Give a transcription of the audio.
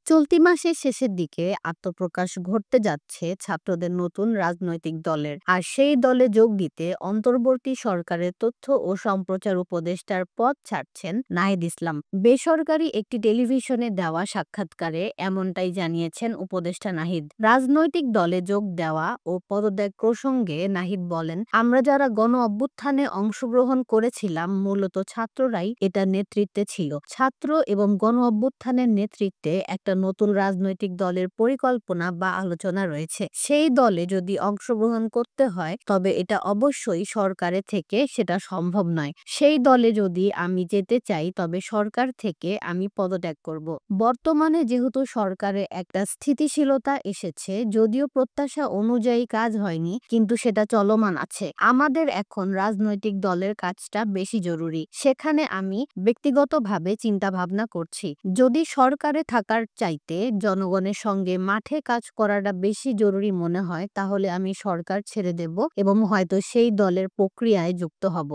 চলতি মাসের শেষের দিকে আত্মপ্রকাশ ঘটতে যাচ্ছে ছাত্রদের নতুন রাজনৈতিক দলের। আর সেই দলে যোগ দিতে অন্তর্বর্তী সরকারের তথ্য ও সম্প্রচার উপদেষ্টার পদ ছাড়ছেন নাহিদ ইসলাম। বেসরকারি একটি টেলিভিশনে দেওয়া সাক্ষাৎকারে এমনটাই জানিয়েছেন উপদেষ্টা নাহিদ। রাজনৈতিক দলে যোগ দেওয়া ও পদত্যাগ প্রসঙ্গে নাহিদ বলেন, আমরা যারা গণ অভ্যুত্থানে অংশগ্রহণ করেছিলাম মূলত ছাত্ররাই এটা নেতৃত্বে ছিল। ছাত্র এবং গণ অভ্যুত্থানের নেতৃত্বে একটা নতুন রাজনৈতিক দলের পরিকল্পনা বা আলোচনা রয়েছে। সেই দলে যদি অংশগ্রহণ করতে হয় তবে এটা অবশ্যই সরকারের থেকে সেটা সম্ভব নয়। সেই দলে যদি আমি যেতে চাই তবে সরকার থেকে আমি পদত্যাগ করব। বর্তমানে যেহেতু সরকারে একটা স্থিতিশীলতা এসেছে, যদিও প্রত্যাশা অনুযায়ী কাজ হয়নি, কিন্তু সেটা চলমান আছে। আমাদের এখন রাজনৈতিক দলের কাজটা বেশি জরুরি। সেখানে আমি ব্যক্তিগতভাবে চিন্তা ভাবনা করছি। যদি সরকারে থাকার চাইতে জনগণের সঙ্গে মাঠে কাজ করাটা বেশি জরুরি মনে হয় তাহলে আমি সরকার ছেড়ে দেব এবং হয়তো সেই দলের প্রক্রিয়ায় যুক্ত হব।